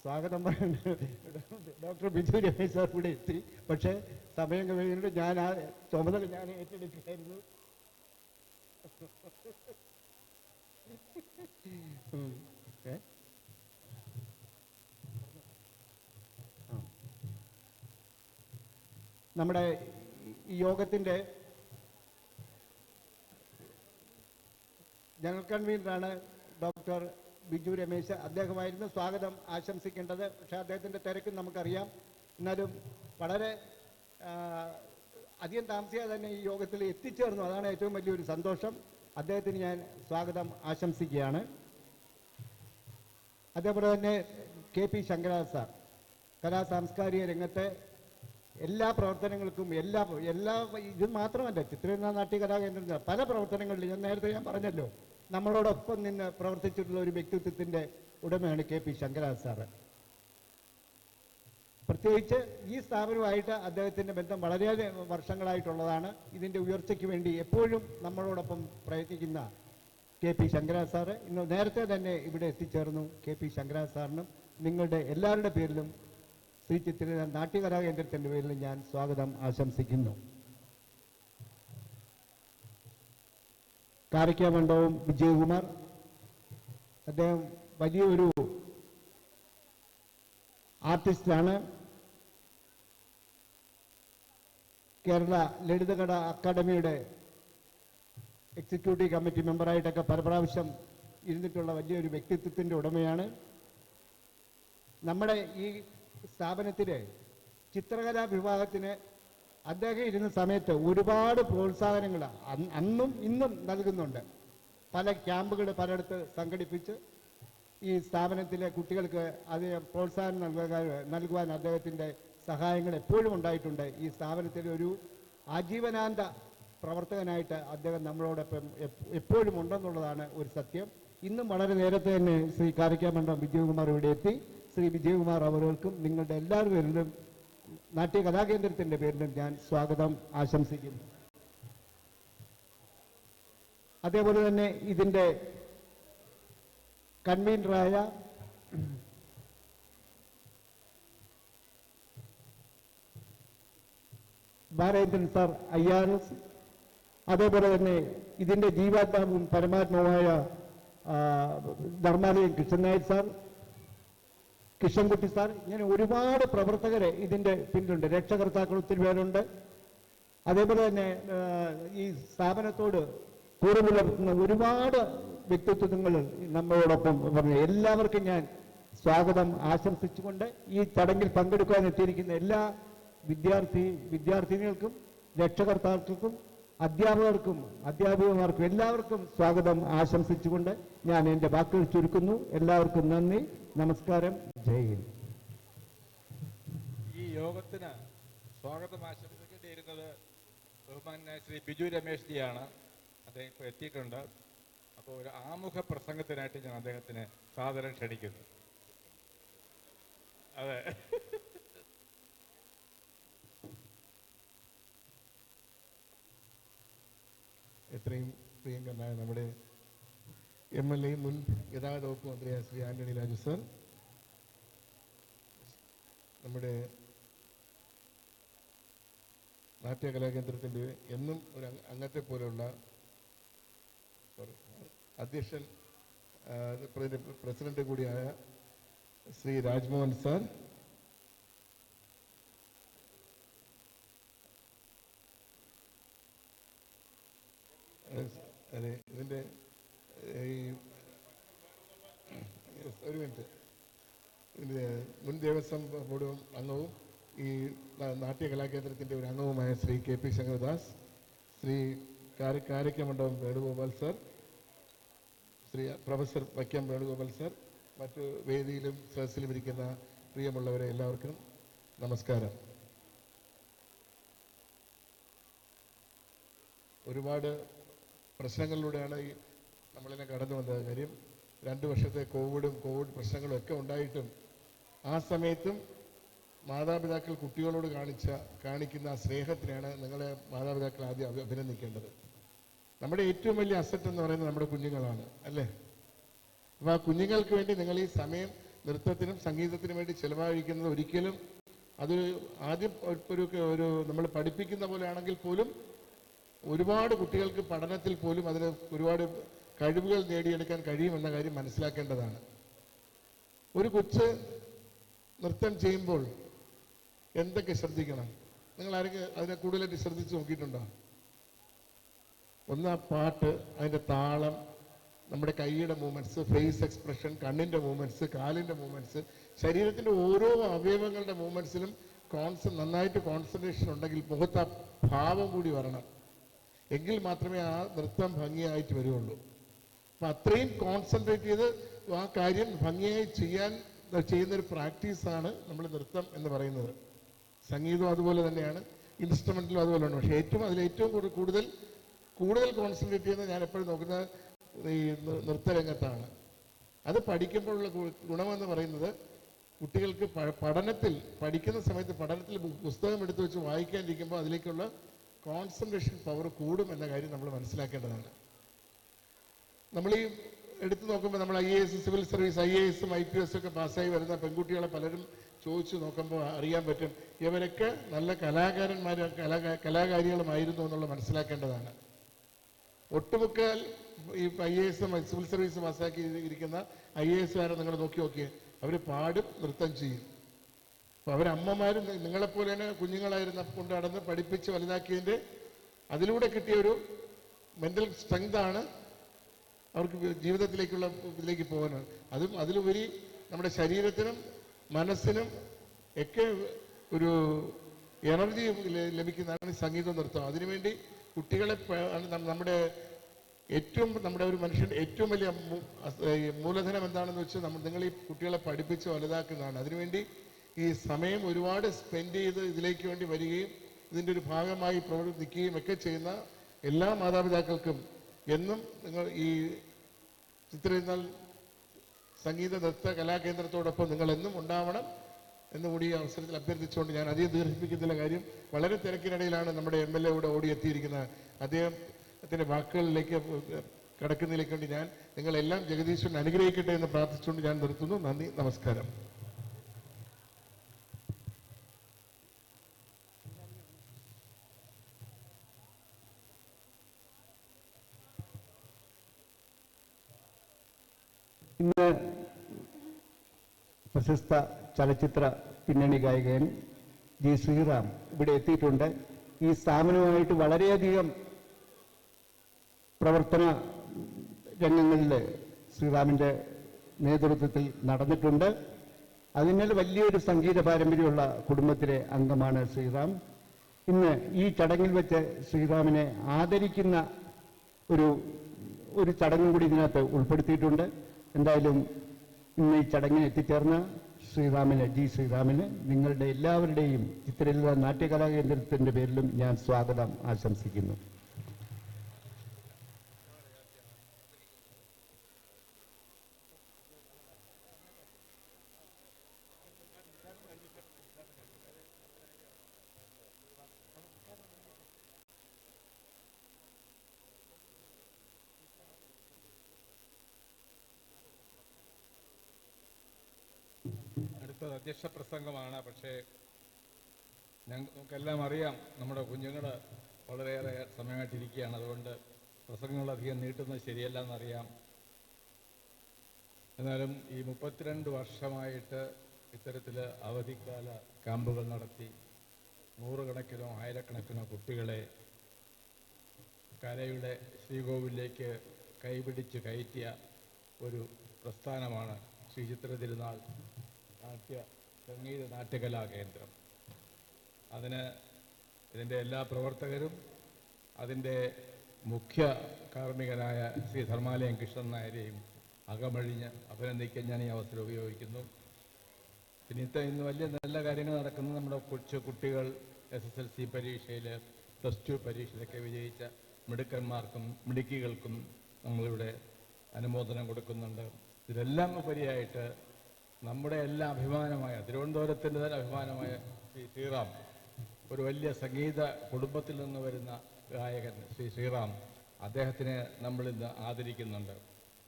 സ്വാഗതം പറയുന്നത് ഡോക്ടർ ബിജു രമേശ് സാർ കൂടെ എത്തി. പക്ഷേ സമയം കഴിഞ്ഞിട്ട് ഞാൻ ആ ചുമതല ഞാൻ ഏറ്റെടുക്കുകയായിരുന്നു. നമ്മുടെ ഈ യോഗത്തിൻ്റെ ജനറൽ കൺവീനറാണ് ഡോക്ടർ ബിജു രമേശ്. അദ്ദേഹമായിരുന്നു സ്വാഗതം ആശംസിക്കേണ്ടത്. പക്ഷേ അദ്ദേഹത്തിൻ്റെ തിരക്കും നമുക്കറിയാം. എന്നാലും വളരെ അധികം താമസിയാതെ തന്നെ ഈ യോഗത്തിൽ എത്തിച്ചേർന്നു. അതാണ് ഏറ്റവും വലിയൊരു സന്തോഷം. അദ്ദേഹത്തിന് ഞാൻ സ്വാഗതം ആശംസിക്കുകയാണ്. അതേപോലെ തന്നെ KP ശങ്കരദാസ് സാർ കലാ സാംസ്കാരിക രംഗത്തെ എല്ലാ പ്രവർത്തനങ്ങൾക്കും എല്ലാ ഇത് മാത്രമല്ല, ചിത്രരചന നാട്യകലാകേന്ദ്രം പല പ്രവർത്തനങ്ങളിലും ഞാൻ നേരത്തെ പറഞ്ഞല്ലോ, നമ്മളോടൊപ്പം നിന്ന് പ്രവർത്തിച്ചിട്ടുള്ള ഒരു വ്യക്തിത്വത്തിൻ്റെ ഉടമയാണ് KP ശങ്കരദാസ് സാറ്. പ്രത്യേകിച്ച് ഈ സ്ഥാപനവുമായിട്ട് അദ്ദേഹത്തിൻ്റെ ബന്ധം വളരെ വർഷങ്ങളായിട്ടുള്ളതാണ്. ഇതിൻ്റെ ഉയർച്ചയ്ക്ക് വേണ്ടി എപ്പോഴും നമ്മളോടൊപ്പം പ്രയത്നിക്കുന്ന KP ശങ്കരദാസ് സാറ് ഇന്ന് നേരത്തെ തന്നെ ഇവിടെ എത്തിച്ചേർന്നു. KP ശങ്കരദാസ് സാറിനും നിങ്ങളുടെ എല്ലാവരുടെ പേരിലും ശ്രീ ചിത്രരചന നാട്യകലാകേന്ദ്രത്തിൻ്റെ പേരിലും ഞാൻ സ്വാഗതം ആശംസിക്കുന്നു. കാരയ്ക്കാമണ്ഡപം വിജയകുമാർ, അദ്ദേഹം വലിയൊരു ആർട്ടിസ്റ്റാണ്. കേരള ലളിതകല അക്കാദമിയുടെ എക്സിക്യൂട്ടീവ് കമ്മിറ്റി മെമ്പറായിട്ടൊക്കെ പല പ്രാവശ്യം ഇരുന്നിട്ടുള്ള വലിയൊരു വ്യക്തിത്വത്തിൻ്റെ ഉടമയാണ്. നമ്മുടെ ഈ സ്ഥാപനത്തിലെ ചിത്രകലാ വിഭാഗത്തിന് അദ്ദേഹം ഇരുന്ന സമയത്ത് ഒരുപാട് പ്രോത്സാഹനങ്ങൾ അന്നും ഇന്നും നൽകുന്നുണ്ട്. പല ക്യാമ്പുകൾ പലയിടത്ത് സംഘടിപ്പിച്ച് ഈ സ്ഥാപനത്തിലെ കുട്ടികൾക്ക് അത് പ്രോത്സാഹനം നൽകുവാൻ അദ്ദേഹത്തിൻ്റെ സഹായങ്ങൾ എപ്പോഴും ഉണ്ടായിട്ടുണ്ട്. ഈ സ്ഥാപനത്തിലെ ഒരു ആജീവനാന്ത പ്രവർത്തകനായിട്ട് അദ്ദേഹം നമ്മളോടൊപ്പം എപ്പോഴും ഉണ്ടെന്നുള്ളതാണ് ഒരു സത്യം. ഇന്നും വളരെ നേരത്തെ തന്നെ ശ്രീ കാരയ്ക്കാമണ്ഡപം വിജയകുമാർ ഇവിടെ എത്തി. ശ്രീ വിജയകുമാർ അവർക്കും നിങ്ങളുടെ എല്ലാവരുടെ പേരിലും നാട്യകലാകേന്ദ്രത്തിൻ്റെ പേരിലും ഞാൻ സ്വാഗതം ആശംസിക്കുന്നു. അതേപോലെ തന്നെ ഇതിൻ്റെ കൺവീനറായ ബാലേന്ദ്രൻ സാർ IRS, അതേപോലെ തന്നെ ഇതിൻ്റെ ജീവാത്മാവും പരമാത്മാവുമായ ധർമാലയം കൃഷ്ണനായർ സാർ, കിഷൻകുട്ടി സാർ, ഇങ്ങനെ ഒരുപാട് പ്രവർത്തകരെ ഇതിൻ്റെ പിന്നിലുണ്ട്. രക്ഷകർത്താക്കൾ ഒത്തിരി പേരുണ്ട്. അതേപോലെ തന്നെ ഈ സ്ഥാപനത്തോട് കൂറ് പുലർത്തുന്ന ഒരുപാട് വ്യക്തിത്വങ്ങൾ നമ്മളോടൊപ്പം പറഞ്ഞു. എല്ലാവർക്കും ഞാൻ സ്വാഗതം ആശംസിച്ചുകൊണ്ട് ഈ ചടങ്ങിൽ പങ്കെടുക്കാൻ എത്തിയിരിക്കുന്ന എല്ലാ വിദ്യാർത്ഥിനികൾക്കും രക്ഷകർത്താക്കൾക്കും അധ്യാപകർക്കും അധ്യാപികമാർക്കും എല്ലാവർക്കും സ്വാഗതം ആശംസിച്ചുകൊണ്ട് ഞാൻ എൻ്റെ വാക്കുകൾ ചുരുക്കുന്നു. എല്ലാവർക്കും നന്ദി, നമസ്കാരം, ജയ് ഹിന്ദ്. ഈ യോഗത്തിന് സ്വാഗതം ആശംസിക്കേണ്ടിയിരുന്നത് ബഹുമാന്യ ശ്രീ ബിജു രമേശ് ജിയാണ്. അദ്ദേഹം ഇപ്പോൾ എത്തിയിട്ടുണ്ട്. അപ്പോൾ ഒരു ആമുഖ പ്രസംഗത്തിനായിട്ട് ഞാൻ അദ്ദേഹത്തിന് സാദരം ക്ഷണിക്കുന്നു. അതെ, എത്രയും പ്രിയങ്കരനായ നമ്മുടെ MLA മുൻ ഗതാഗത വകുപ്പ് മന്ത്രിയായ ശ്രീ ആന്റണി രാജു സർ, നമ്മുടെ നാട്യകലാകേന്ദ്രത്തിൻ്റെ എന്നും ഒരു അംഗത്തെ പോലെയുള്ള അധ്യക്ഷൻ പ്രസിഡന്റ് കൂടിയായ ശ്രീ രാജ്മോഹൻ സാർ, അതെ ഇതിൻ്റെ ഈ ഒരു മിനിറ്റ്, ഇതിൻ്റെ മുൻ ദേവസ്വം ബോർഡ് അംഗവും ഈ നാട്യകലാകേന്ദ്രത്തിൻ്റെ ഒരു അംഗവുമായ Shri KP Shankaradas, Shri Karakkamandapam Venugopal sir, Shri professor Vaikom Venugopal sir, മറ്റു വേദിയിലും സദസ്സിലും ഇരിക്കുന്ന പ്രിയമുള്ളവരെ എല്ലാവർക്കും നമസ്കാരം. ഒരുപാട് പ്രശ്നങ്ങളിലൂടെയാണ് ഈ നമ്മളിനെ കടന്നു വന്നത്. കാര്യം 2 വർഷത്തെ കോവിഡ് പ്രശ്നങ്ങളും ഒക്കെ ഉണ്ടായിട്ടും ആ സമയത്തും മാതാപിതാക്കൾ കുട്ടികളോട് കാണിക്കുന്ന ആ സ്നേഹത്തിനാണ് നിങ്ങളെ മാതാപിതാക്കൾ ആദ്യം അഭിനന്ദിക്കേണ്ടത്. നമ്മുടെ ഏറ്റവും വലിയ അസറ്റ് എന്ന് പറയുന്നത് നമ്മുടെ കുഞ്ഞുങ്ങളാണ്, അല്ലേ? അപ്പോൾ ആ കുഞ്ഞുങ്ങൾക്ക് വേണ്ടി നിങ്ങൾ ഈ സമയം നൃത്തത്തിനും സംഗീതത്തിനും വേണ്ടി ചിലവഴിക്കുന്നത് ഒരിക്കലും അത് ആദ്യം ഒരു നമ്മൾ പഠിപ്പിക്കുന്ന പോലെ ആണെങ്കിൽ പോലും ഒരുപാട് കുട്ടികൾക്ക് പഠനത്തിൽ പോലും അതിന് ഒരുപാട് കഴിവുകൾ നേടിയെടുക്കാൻ കഴിയുമെന്ന കാര്യം മനസ്സിലാക്കേണ്ടതാണ്. ഒരു കൊച്ച് നൃത്തം ചെയ്യുമ്പോൾ എന്തൊക്കെ ശ്രദ്ധിക്കണം? നിങ്ങൾ ആരെങ്കിലും അതിനെ കൂടുതലായിട്ട് ശ്രദ്ധിച്ച് നോക്കിയിട്ടുണ്ടോ? ഒന്ന് ആ പാട്ട്, അതിൻ്റെ താളം, നമ്മുടെ കൈയുടെ മൂവ്മെൻറ്റ്സ്, ഫേസ് എക്സ്പ്രഷൻ, കണ്ണിൻ്റെ മൂവ്മെൻറ്റ്സ്, കാലിൻ്റെ മൂവ്മെൻറ്റ്സ്, ശരീരത്തിൻ്റെ ഓരോ അവയവങ്ങളുടെ മൂവ്മെൻറ്റ്സിലും നന്നായിട്ട് കോൺസെൻട്രേഷൻ ഉണ്ടെങ്കിൽ മുഖത്ത് ആ ഭാവം കൂടി വരണം. എങ്കിൽ മാത്രമേ ആ നൃത്തം ഭംഗിയായിട്ട് വരികയുള്ളൂ. അപ്പം അത്രയും കോൺസെൻട്രേറ്റ് ചെയ്ത് ആ കാര്യം ഭംഗിയായി ചെയ്യുന്നൊരു പ്രാക്ടീസാണ് നമ്മൾ നൃത്തം എന്ന് പറയുന്നത്. സംഗീതം അതുപോലെ തന്നെയാണ്, ഇൻസ്ട്രുമെൻറ്റിലും അതുപോലെയാണ്. പക്ഷേ അതിലേറ്റവും കൂടുതൽ കോൺസെൻട്രേറ്റ് ചെയ്യുന്നത് ഞാൻ എപ്പോഴും നോക്കുന്നത് ഈ നൃത്തരംഗത്താണ്. അത് പഠിക്കുമ്പോഴുള്ള ഗുണമെന്ന് പറയുന്നത് കുട്ടികൾക്ക് പഠിക്കുന്ന സമയത്ത് പഠനത്തിൽ പുസ്തകം എടുത്തു വെച്ച് വായിക്കാനിരിക്കുമ്പോൾ അതിലേക്കുള്ള കോൺസെൻട്രേഷൻ പവർ കൂടും എന്ന കാര്യം നമ്മൾ മനസ്സിലാക്കേണ്ടതാണ്. നമ്മൾ ഈ എടുത്തു നോക്കുമ്പോൾ നമ്മൾ IAS, civil service, IAS, IPS ഒക്കെ പാസ്സായി വരുന്ന പെൺകുട്ടികളെ പലരും ചോദിച്ചു നോക്കുമ്പോൾ അറിയാൻ പറ്റും ഇവരൊക്കെ നല്ല കലാകാരികളുമായിരുന്നു എന്നുള്ള മനസ്സിലാക്കേണ്ടതാണ്. ഒട്ടുമുക്കാൽ ഈ IAS, സിവിൽ സർവീസ് പാസ്സാക്കി ഇരിക്കുന്ന IAS നിങ്ങൾ നോക്കിയേ, അവർ പാടും, നൃത്തം ചെയ്യും. അപ്പോൾ അവരമ്മമാരും നിങ്ങളെപ്പോലെ തന്നെ കുഞ്ഞുങ്ങളായിരുന്ന കൊണ്ട് നടന്ന് പഠിപ്പിച്ച് വലുതാക്കിയതിൻ്റെ അതിലൂടെ കിട്ടിയ ഒരു മെൻ്റൽ സ്ട്രെങ്താണ് അവർക്ക് ഇതിലേക്ക് പോകാനാണ്. അതിലുപരി നമ്മുടെ ശരീരത്തിനും മനസ്സിനും ഒക്കെ ഒരു എനർജി ലഭിക്കുന്നതാണ് സംഗീത നൃത്തം. അതിനുവേണ്ടി കുട്ടികളെ നമ്മുടെ ഒരു മനുഷ്യൻ്റെ ഏറ്റവും വലിയ മൂലധനം എന്താണെന്ന് വെച്ചാൽ നിങ്ങൾ ഈ കുട്ടികളെ പഠിപ്പിച്ച് വലുതാക്കുന്നതാണ്. അതിനുവേണ്ടി ഈ സമയം ഒരുപാട് സ്പെൻഡ് ചെയ്ത് ഇതിലേക്ക് വേണ്ടി വരികയും ഇതിൻ്റെ ഒരു ഭാഗമായി പ്രവർത്തിക്കുകയും ഒക്കെ ചെയ്യുന്ന എല്ലാ മാതാപിതാക്കൾക്കും എന്നും നിങ്ങൾ ഈ ചിത്രയിരുന്നാൽ സംഗീത നൃത്ത കലാകേന്ദ്രത്തോടൊപ്പം നിങ്ങൾ എന്നും ഉണ്ടാവണം എന്നുകൂടി ഈ അവസരത്തിൽ അഭ്യർത്ഥിച്ചുകൊണ്ട് ഞാൻ അധികം ദീർഘിപ്പിക്കുന്നില്ല. കാര്യം വളരെ തിരക്കിനിടയിലാണ് നമ്മുടെ MLA ഇവിടെ ഓടിയെത്തിയിരിക്കുന്നത്. അദ്ദേഹത്തിൻ്റെ വാക്കുകളിലേക്ക് കടക്കുന്നതിലേക്ക് വേണ്ടി ഞാൻ നിങ്ങളെല്ലാം ജഗദീശ്വരൻ അനുഗ്രഹിക്കട്ടെ എന്ന് പ്രാർത്ഥിച്ചുകൊണ്ട് ഞാൻ നിർത്തുന്നു. നന്ദി, നമസ്കാരം. ഇന്ന് പ്രശസ്ത ചലച്ചിത്ര പിന്നണി ഗായകൻ G. ശ്രീറാം ഇവിടെ എത്തിയിട്ടുണ്ട്. ഈ സ്ഥാപനവുമായിട്ട് വളരെയധികം പ്രവർത്തന രംഗങ്ങളിൽ ശ്രീറാമിൻ്റെ നേതൃത്വത്തിൽ നടന്നിട്ടുണ്ട്. അതിനാൽ വലിയൊരു സംഗീത പാരമ്പര്യമുള്ള കുടുംബത്തിലെ അംഗമാണ് ശ്രീറാം. ഇന്ന് ഈ ചടങ്ങിൽ വെച്ച് ശ്രീറാമിനെ ആദരിക്കുന്ന ഒരു ചടങ്ങും കൂടി ഇതിനകത്ത് ഉൾപ്പെടുത്തിയിട്ടുണ്ട്. എന്തായാലും ഇന്ന് ഈ ചടങ്ങിന് എത്തിച്ചേർന്ന G. ശ്രീറാമിന് നിങ്ങളുടെ എല്ലാവരുടെയും ചിത്രലീല നാട്യകലാകേന്ദ്രത്തിൻ്റെ പേരിലും ഞാൻ സ്വാഗതം ആശംസിക്കുന്നു. അടുത്തത് അധ്യക്ഷ പ്രസംഗമാണ്. പക്ഷേ നമുക്കെല്ലാം അറിയാം നമ്മുടെ കുഞ്ഞുങ്ങൾ വളരെയേറെ സമയമായിട്ടിരിക്കുകയാണ്. അതുകൊണ്ട് പ്രസംഗങ്ങൾ അധികം നീട്ടുന്നത് ശരിയല്ല എന്നറിയാം. എന്നാലും ഈ 32 വർഷമായിട്ട് ഇത്തരത്തിൽ അവധിക്കാല ക്യാമ്പുകൾ നടത്തി നൂറുകണക്കിനോ ആയിരക്കണക്കിനോ കുട്ടികളെ കലയുടെ ശ്രീകോവിലേക്ക് കൈപിടിച്ച് കയറ്റിയ ഒരു പ്രസ്ഥാനമാണ് ശ്രീ ചിത്ര തിരുനാൾ സംഗീത നാട്യകലാ കേന്ദ്രം. ഇതിൻ്റെ എല്ലാ പ്രവർത്തകരും അതിൻ്റെ മുഖ്യ കാർമ്മികനായ ശ്രീ ധർമാലയം കൃഷ്ണൻ നായരെയും അകമഴിഞ്ഞ് അഭിനന്ദിക്കാൻ ഞാൻ ഈ അവസരം ഉപയോഗിക്കുന്നു. പിന്നെ ഇന്ന് വലിയ നല്ല കാര്യങ്ങൾ നടക്കുന്നത് നമ്മുടെ കുട്ടികൾ SSLC പരീക്ഷയിൽ, +2 പരീക്ഷയിലൊക്കെ വിജയിച്ച മിടുക്കന്മാർക്കും മിടുക്കികൾക്കും നമ്മളിവിടെ അനുമോദനം കൊടുക്കുന്നുണ്ട്. ഇതെല്ലാം ഉപരിയായിട്ട് നമ്മുടെ എല്ലാം അഭിമാനമായ, തിരുവനന്തപുരത്തിൻ്റെ തന്നെ അഭിമാനമായ ശ്രീ ശ്രീറാം, ഒരു വലിയ സംഗീത കുടുംബത്തിൽ നിന്ന് വരുന്ന ഗായകൻ ശ്രീ ശ്രീറാം, അദ്ദേഹത്തിനെ നമ്മളിന്ന് ആദരിക്കുന്നുണ്ട്.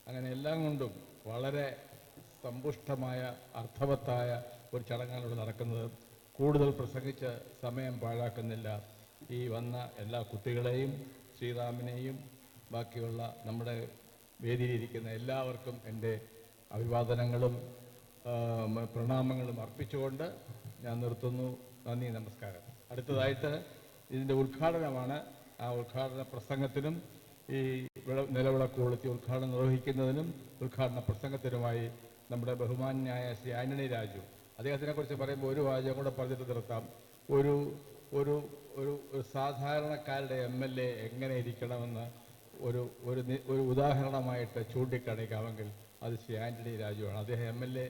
അങ്ങനെ എല്ലാം കൊണ്ടും വളരെ സമ്പുഷ്ടമായ അർത്ഥവത്തായ ഒരു ചടങ്ങാണ് ഇവിടെ നടക്കുന്നത്. കൂടുതൽ പ്രസംഗിച്ച് സമയം പാഴാക്കുന്നില്ല. ഈ വന്ന എല്ലാ കുട്ടികളെയും ശ്രീറാമിനെയും ബാക്കിയുള്ള നമ്മുടെ വേദിയിലിരിക്കുന്ന എല്ലാവർക്കും എൻ്റെ അഭിവാദനങ്ങളും പ്രണാമങ്ങളും അർപ്പിച്ചുകൊണ്ട് ഞാൻ നിർത്തുന്നു. നന്ദി, നമസ്കാരം. അടുത്തതായിട്ട് ഇതിൻ്റെ ഉദ്ഘാടനമാണ്. ആ ഉദ്ഘാടന പ്രസംഗത്തിനും ഈ നിലവിളക്ക് കൊളുത്തി ഉദ്ഘാടനം നിർവഹിക്കുന്നതിനും ഉദ്ഘാടന പ്രസംഗത്തിനുമായി നമ്മുടെ ബഹുമാന്യനായ ശ്രീ ആന്റണി രാജു, അദ്ദേഹത്തിനെക്കുറിച്ച് പറയുമ്പോൾ ഒരു വാചകം കൂടെ പറഞ്ഞിട്ട് നിർത്താം. ഒരു ഒരു ഒരു സാധാരണക്കാരുടെ MLA എങ്ങനെ ഇരിക്കണമെന്ന് ഒരു ഉദാഹരണമായിട്ട് ചൂണ്ടിക്കാണിക്കാമെങ്കിൽ അത് ശ്രീ ആന്റണി രാജുവാണ്. അദ്ദേഹം MLA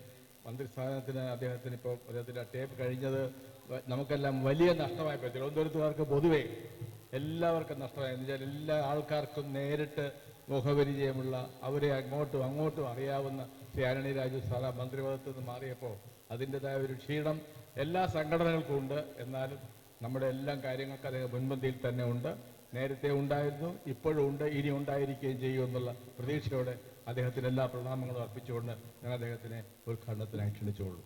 മന്ത്രിസ്ഥാനത്തിന് അദ്ദേഹത്തിൻ്റെ ടേപ്പ് കഴിഞ്ഞത് നമുക്കെല്ലാം വലിയ നഷ്ടമായിപ്പോയി. തിരുവനന്തപുരത്തുകാർക്ക് പൊതുവെ എല്ലാവർക്കും നഷ്ടമായി. എന്ന് വെച്ചാൽ എല്ലാ ആൾക്കാർക്കും നേരിട്ട് മുഖപരിചയമുള്ള, അവരെ അങ്ങോട്ടും അറിയാവുന്ന ശ്രീ ആന്റണി രാജു സാറാ മന്ത്രിപദത്തിൽ നിന്ന് മാറിയപ്പോൾ അതിൻ്റെതായ ഒരു ക്ഷീണം എല്ലാ സംഘടനകൾക്കും ഉണ്ട്. എന്നാലും നമ്മുടെ എല്ലാ കാര്യങ്ങൾക്കും അദ്ദേഹം മുൻപന്തിയിൽ തന്നെ ഉണ്ട്. നേരത്തെ ഉണ്ടായിരുന്നു, ഇപ്പോഴും ഉണ്ട്, ഇനി ഉണ്ടായിരിക്കുകയും ചെയ്യുമെന്നുള്ള പ്രതീക്ഷയോടെ അദ്ദേഹത്തിന് എല്ലാ പ്രണാമങ്ങളും അർപ്പിച്ചുകൊണ്ട് ഞാൻ അദ്ദേഹത്തിനെ ഉദ്ഘാടനത്തിനായി ക്ഷണിച്ചുകൊള്ളു.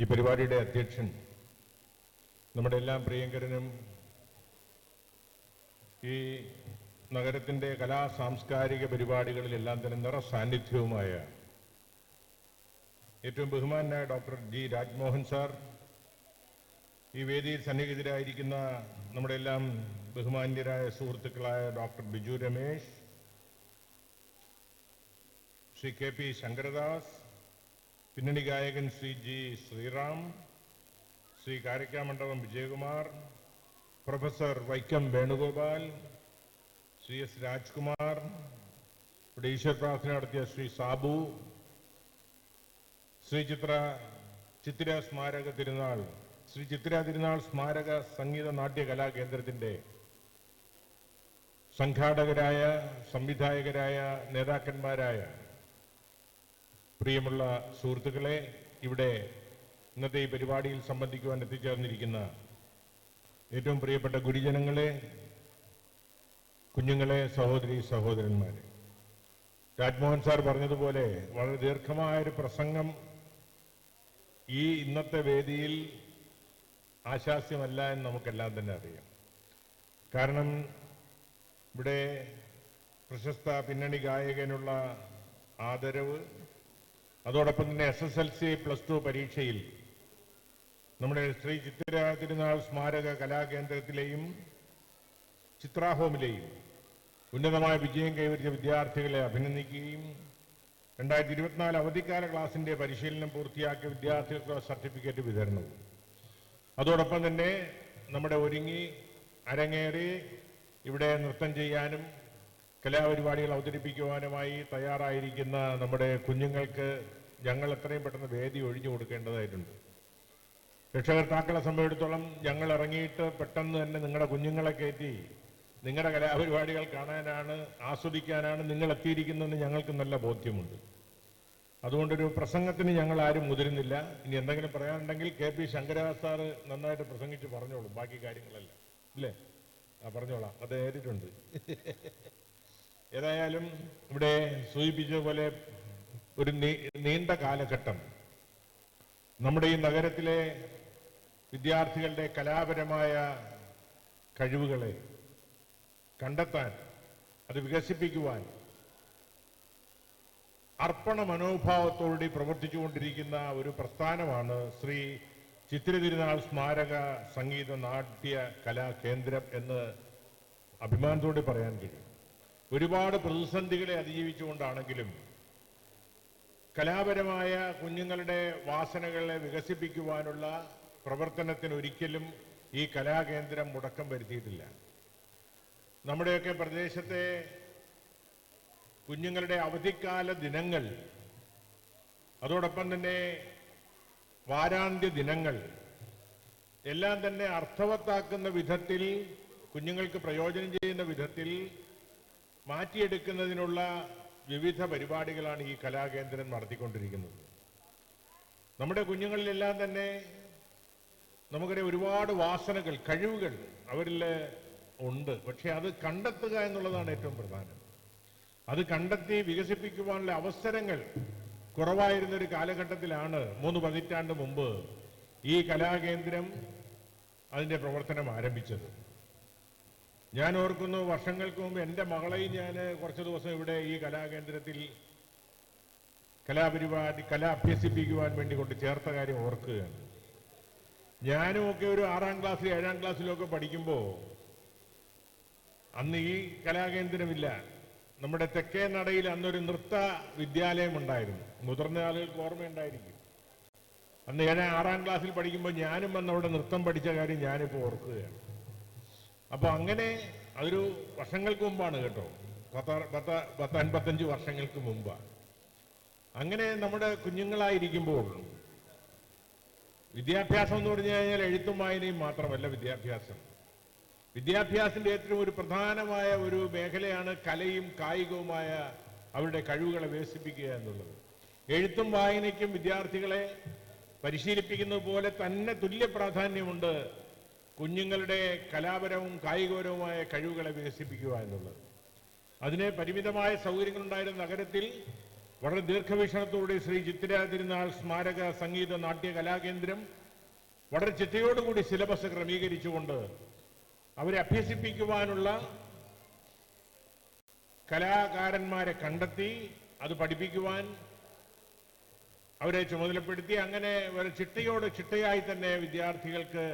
ഈ പരിപാടിയുടെ അധ്യക്ഷൻ, നമ്മുടെ എല്ലാം പ്രിയങ്കരനും ഈ നഗരത്തിൻ്റെ സാംസ്കാരിക പരിപാടികളിലെല്ലാം തന്നെ നിറസാന്നിധ്യവുമായ ഏറ്റവും ബഹുമാനായ ഡോക്ടർ ജി രാജ്മോഹൻ സാർ, ഈ വേദിയിൽ സന്നിഹിതരായിരിക്കുന്ന നമ്മുടെ എല്ലാം ബഹുമാന്യരായ സുഹൃത്തുക്കളായ ഡോക്ടർ ബിജു രമേശ്, ശ്രീ KP ശങ്കരദാസ്, പിന്നണി ഗായകൻ Shri G Sreeram, Shri Karakkamandapam Vijayakumar, professor Vaikom Venugopal, Shri S Rajkumar, ഇവിടെ ഈശ്വര പ്രാർത്ഥന നടത്തിയ ശ്രീ സാബു, ശ്രീ ചിത്തിര തിരുനാൾ സ്മാരക സംഗീത നാട്യ കലാകേന്ദ്രത്തിൻ്റെ സംഘാടകരായ, സംവിധായകരായ, നേതാക്കന്മാരായ പ്രിയമുള്ള സുഹൃത്തുക്കളെ, ഇവിടെ ഇന്നത്തെ ഈ പരിപാടിയിൽ സംബന്ധിക്കുവാൻ എത്തിച്ചേർന്നിരിക്കുന്ന ഏറ്റവും പ്രിയപ്പെട്ട ഗുരുജനങ്ങളെ, കുഞ്ഞുങ്ങളെ, സഹോദരന്മാരെ, രാജ്മോഹൻ സാർ പറഞ്ഞതുപോലെ വളരെ ദീർഘമായൊരു പ്രസംഗം ഈ ഇന്നത്തെ വേദിയിൽ ആശാസ്യമല്ല എന്ന് നമുക്കെല്ലാം തന്നെ അറിയാം. കാരണം ഇവിടെ പ്രശസ്ത പിന്നണി ഗായകനുള്ള ആദരവ്, അതോടൊപ്പം തന്നെ SSLC +2 പരീക്ഷയിൽ നമ്മുടെ ശ്രീ ചിത്തിര തിരുനാൾ സ്മാരക കലാകേന്ദ്രത്തിലെയും ചിത്ര ഹോമിലെയും ഉന്നതമായ വിജയം കൈവരിച്ച വിദ്യാർത്ഥികളെ അഭിനന്ദിക്കുകയും 2024 അവധിക്കാല ക്ലാസിന്റെ പരിശീലനം പൂർത്തിയാക്കിയ വിദ്യാർത്ഥികൾക്ക് സർട്ടിഫിക്കറ്റ് വിതരണവും, അതോടൊപ്പം തന്നെ നമ്മുടെ ഒരുങ്ങി അരങ്ങേറി ഇവിടെ നൃത്തം ചെയ്യാനും കലാപരിപാടികൾ അവതരിപ്പിക്കുവാനുമായി തയ്യാറായിരിക്കുന്ന നമ്മുടെ കുഞ്ഞുങ്ങൾക്ക് ഞങ്ങൾ എത്രയും പെട്ടെന്ന് വേദി ഒഴിഞ്ഞു കൊടുക്കേണ്ടതായിട്ടുണ്ട്. രക്ഷകർത്താക്കളെ സംബന്ധിച്ചിടത്തോളം ഞങ്ങൾ ഇറങ്ങിയിട്ട് പെട്ടെന്ന് തന്നെ നിങ്ങളുടെ കുഞ്ഞുങ്ങളെ കയറ്റി നിങ്ങളുടെ കലാപരിപാടികൾ കാണാനാണ്, ആസ്വദിക്കാനാണ് നിങ്ങൾ എത്തിയിരിക്കുന്നതെന്ന് ഞങ്ങൾക്ക് നല്ല ബോധ്യമുണ്ട്. അതുകൊണ്ടൊരു പ്രസംഗത്തിന് ഞങ്ങൾ ആരും മുതിരുന്നില്ല. ഇനി എന്തെങ്കിലും പറയാനുണ്ടെങ്കിൽ KP ശങ്കരദാസ് സാറ് നന്നായിട്ട് പ്രസംഗിച്ച് പറഞ്ഞോളും, ബാക്കി കാര്യങ്ങളല്ല, ഇല്ലേ? പറഞ്ഞോളാം, അത് ഏറ്റിട്ടുണ്ട്. ഏതായാലും ഇവിടെ സൂചിപ്പിച്ചതുപോലെ ഒരു നീണ്ട കാലഘട്ടം നമ്മുടെ ഈ നഗരത്തിലെ വിദ്യാർത്ഥികളുടെ കലാപരമായ കഴിവുകളെ കണ്ടെത്താൻ, അത് വികസിപ്പിക്കുവാൻ അർപ്പണ മനോഭാവത്തോടെ പ്രവർത്തിച്ചുകൊണ്ടിരിക്കുന്ന ഒരു പ്രസ്ഥാനമാണ് ശ്രീ ചിത്തിര തിരുനാൾ സ്മാരക സംഗീത നാട്യ കലാകേന്ദ്രം എന്ന് അഭിമാനത്തോടെ പറയാൻ കഴിയും. ഒരുപാട് പ്രതിസന്ധികളെ അതിജീവിച്ചുകൊണ്ടാണെങ്കിലും കലാപരമായ കുഞ്ഞുങ്ങളുടെ വാസനകളെ വികസിപ്പിക്കുവാനുള്ള പ്രവർത്തനത്തിന് ഒരിക്കലും ഈ കലാകേന്ദ്രം മുടക്കം വരുത്തിയിട്ടില്ല. നമ്മുടെയൊക്കെ പ്രദേശത്തെ കുഞ്ഞുങ്ങളുടെ അവധിക്കാല ദിനങ്ങൾ, അതോടൊപ്പം തന്നെ വാരാന്ത്യ ദിനങ്ങൾ എല്ലാം തന്നെ അർത്ഥവത്താക്കുന്ന വിധത്തിൽ, കുഞ്ഞുങ്ങൾക്ക് പ്രയോജനം ചെയ്യുന്ന വിധത്തിൽ മാറ്റിയെടുക്കുന്നതിനുള്ള വിവിധ പരിപാടികളാണ് ഈ കലാകേന്ദ്രം നടത്തിക്കൊണ്ടിരിക്കുന്നത്. നമ്മുടെ കുഞ്ഞുങ്ങളിലെല്ലാം തന്നെ നമുക്കറിയാം ഒരുപാട് വാസനകൾ, കഴിവുകൾ അവരിൽ ഉണ്ട്. പക്ഷെ അത് കണ്ടെത്തുക എന്നുള്ളതാണ് ഏറ്റവും പ്രധാനം. അത് കണ്ടെത്തി വികസിപ്പിക്കുവാനുള്ള അവസരങ്ങൾ കുറവായിരുന്നൊരു കാലഘട്ടത്തിലാണ് 3 പതിറ്റാണ്ട് മുമ്പ് ഈ കലാകേന്ദ്രം അതിൻ്റെ പ്രവർത്തനം ആരംഭിച്ചത്. ഞാൻ ഓർക്കുന്നു, വർഷങ്ങൾക്ക് മുമ്പ് എൻ്റെ മകളെയും ഞാൻ കുറച്ച് ദിവസം ഇവിടെ ഈ കലാകേന്ദ്രത്തിൽ കല അഭ്യസിപ്പിക്കുവാൻ വേണ്ടി കൊണ്ട് ചേർത്ത കാര്യം ഓർക്കുകയാണ്. ഞാനും ഒക്കെ ഒരു 6ാം ക്ലാസ്സിലും 7ാം ക്ലാസ്സിലും ഒക്കെ പഠിക്കുമ്പോൾ അന്ന് ഈ കലാകേന്ദ്രമില്ല. നമ്മുടെ തെക്കേ നടയിൽ അന്നൊരു നൃത്ത വിദ്യാലയം ഉണ്ടായിരുന്നു. മുതിർന്ന ആളുകൾക്ക് ഓർമ്മയുണ്ടായിരിക്കും. അന്ന് 6ാം ക്ലാസ്സിൽ പഠിക്കുമ്പോൾ ഞാനും വന്ന് അവിടെ നൃത്തം പഠിച്ച കാര്യം ഞാനിപ്പോൾ ഓർക്കുകയാണ്. അപ്പോൾ അങ്ങനെ അതൊരു വർഷങ്ങൾക്ക് മുമ്പാണ് കേട്ടോ, 55 വർഷങ്ങൾക്ക് മുമ്പാണ്. അങ്ങനെ നമ്മുടെ കുഞ്ഞുങ്ങളായിരിക്കുമ്പോൾ വിദ്യാഭ്യാസം എന്ന് പറഞ്ഞു കഴിഞ്ഞാൽ എഴുത്തും വായനയും മാത്രമല്ല വിദ്യാഭ്യാസം. വിദ്യാഭ്യാസത്തിന്റെ ഏറ്റവും ഒരു പ്രധാനമായ ഒരു മേഖലയാണ് കലയും കായികവുമായ അവരുടെ കഴിവുകളെ വികസിപ്പിക്കുക എന്നുള്ളത്. എഴുത്തും വായനയ്ക്കും വിദ്യാർത്ഥികളെ പരിശീലിപ്പിക്കുന്നത് പോലെ തന്നെ തുല്യ പ്രാധാന്യമുണ്ട് കുഞ്ഞുങ്ങളുടെ കലാപരവും കായികപരവുമായ കഴിവുകളെ വികസിപ്പിക്കുക എന്നുള്ളത്. അതിന് പരിമിതമായ സൗകര്യങ്ങളുണ്ടായിരുന്ന നഗരത്തിൽ വളരെ ദീർഘവീക്ഷണത്തോടെ ശ്രീ ചിത്തിര തിരുനാൾ സ്മാരക സംഗീത നാട്യ കലാകേന്ദ്രം വളരെ ചിട്ടയോടുകൂടി സിലബസ് ക്രമീകരിച്ചുകൊണ്ട് അവരെ അഭ്യസിപ്പിക്കുവാനുള്ള കലാകാരന്മാരെ കണ്ടെത്തി അത് പഠിപ്പിക്കുവാൻ അവരെ ചുമതലപ്പെടുത്തി, അങ്ങനെ ഒരു ചിട്ടയായി തന്നെ വിദ്യാർത്ഥികൾക്ക്